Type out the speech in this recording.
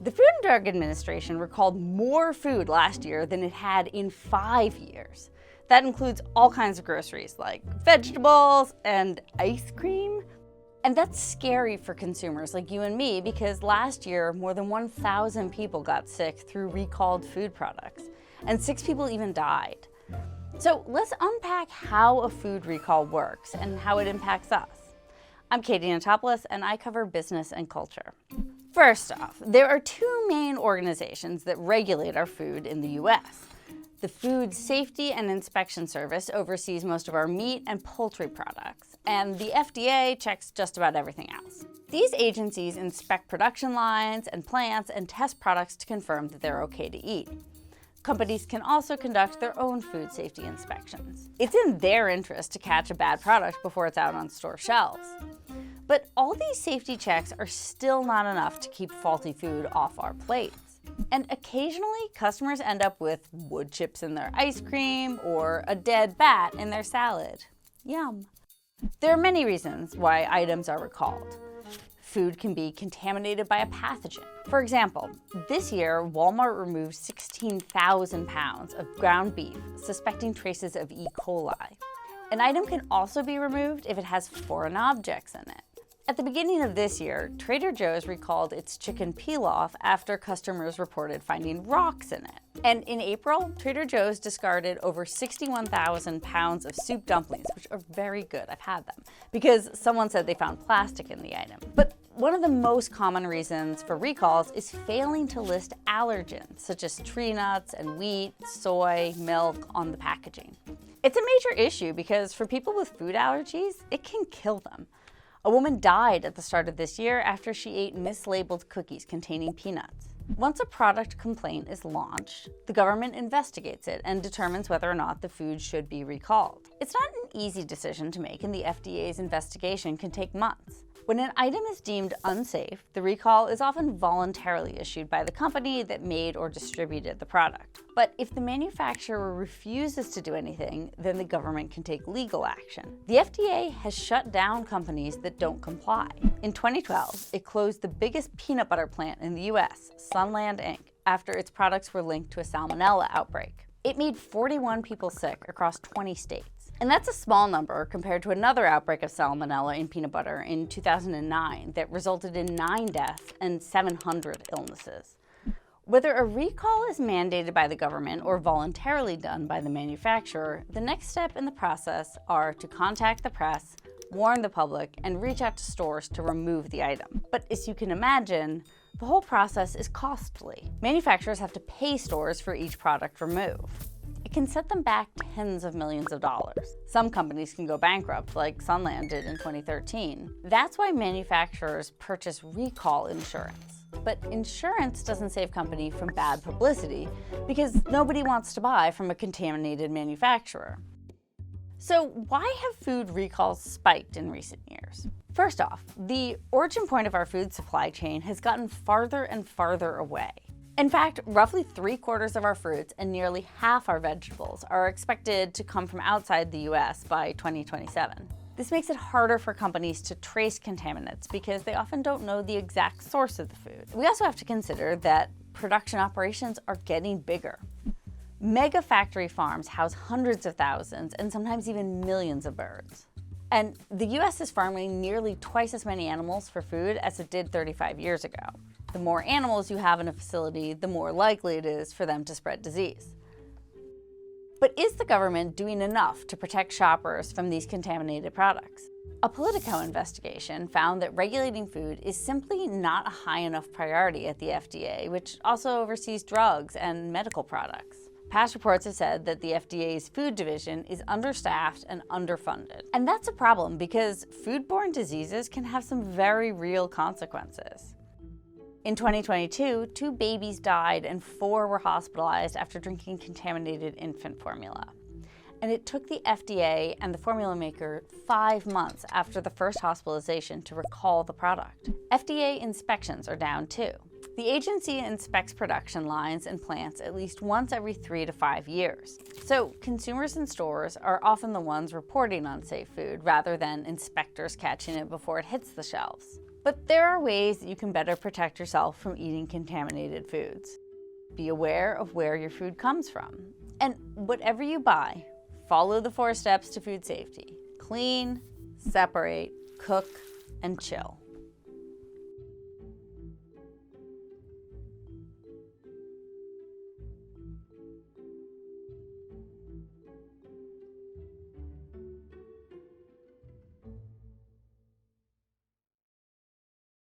The Food and Drug Administration recalled more food last year than it had in 5 years. That includes all kinds of groceries like vegetables and ice cream. And that's scary for consumers like you and me because last year more than 1,000 people got sick through recalled food products, and 6 people even died. So let's unpack how a food recall works and how it impacts us. I'm Katie Notopoulos, and I cover business and culture. First off, there are 2 main organizations that regulate our food in the U.S. The Food Safety and Inspection Service oversees most of our meat and poultry products, and the FDA checks just about everything else. These agencies inspect production lines and plants and test products to confirm that they're okay to eat. Companies can also conduct their own food safety inspections. It's in their interest to catch a bad product before it's out on store shelves. But all these safety checks are still not enough to keep faulty food off our plates. And occasionally, customers end up with wood chips in their ice cream or a dead bat in their salad. Yum. There are many reasons why items are recalled. Food can be contaminated by a pathogen. For example, this year, Walmart removed 16,000 pounds of ground beef, suspecting traces of E. coli. An item can also be removed if it has foreign objects in it. At the beginning of this year, Trader Joe's recalled its chicken pilaf after customers reported finding rocks in it. And in April, Trader Joe's discarded over 61,000 pounds of soup dumplings, which are very good, I've had them, because someone said they found plastic in the item. But one of the most common reasons for recalls is failing to list allergens, such as tree nuts and wheat, soy, milk on the packaging. It's a major issue because for people with food allergies, it can kill them. A woman died at the start of this year after she ate mislabeled cookies containing peanuts. Once a product complaint is launched, the government investigates it and determines whether or not the food should be recalled. It's not an easy decision to make, and the FDA's investigation can take months. When an item is deemed unsafe, the recall is often voluntarily issued by the company that made or distributed the product. But if the manufacturer refuses to do anything, then the government can take legal action. The FDA has shut down companies that don't comply. In 2012, it closed the biggest peanut butter plant in the US, Sunland Inc, after its products were linked to a salmonella outbreak. It made 41 people sick across 20 states. And that's a small number compared to another outbreak of salmonella in peanut butter in 2009 that resulted in 9 deaths and 700 illnesses. Whether a recall is mandated by the government or voluntarily done by the manufacturer, the next step in the process are to contact the press, warn the public, and reach out to stores to remove the item. But as you can imagine, the whole process is costly. Manufacturers have to pay stores for each product removed. It can set them back tens of millions of dollars. Some companies can go bankrupt, like Sunland did in 2013. That's why manufacturers purchase recall insurance. But insurance doesn't save company from bad publicity because nobody wants to buy from a contaminated manufacturer. So why have food recalls spiked in recent years? First off, the origin point of our food supply chain has gotten farther and farther away. In fact, roughly 3/4 of our fruits and nearly half our vegetables are expected to come from outside the US by 2027. This makes it harder for companies to trace contaminants because they often don't know the exact source of the food. We also have to consider that production operations are getting bigger. Mega factory farms house hundreds of thousands and sometimes even millions of birds. And the US is farming nearly twice as many animals for food as it did 35 years ago. The more animals you have in a facility, the more likely it is for them to spread disease. But is the government doing enough to protect shoppers from these contaminated products? A Politico investigation found that regulating food is simply not a high enough priority at the FDA, which also oversees drugs and medical products. Past reports have said that the FDA's food division is understaffed and underfunded. And that's a problem because foodborne diseases can have some very real consequences. In 2022, 2 babies died and 4 were hospitalized after drinking contaminated infant formula. And it took the FDA and the formula maker 5 months after the first hospitalization to recall the product. FDA inspections are down too. The agency inspects production lines and plants at least once every 3 to 5 years. So consumers in stores are often the ones reporting unsafe food rather than inspectors catching it before it hits the shelves. But there are ways that you can better protect yourself from eating contaminated foods. Be aware of where your food comes from. And whatever you buy, follow the 4 steps to food safety. Clean, separate, cook, and chill.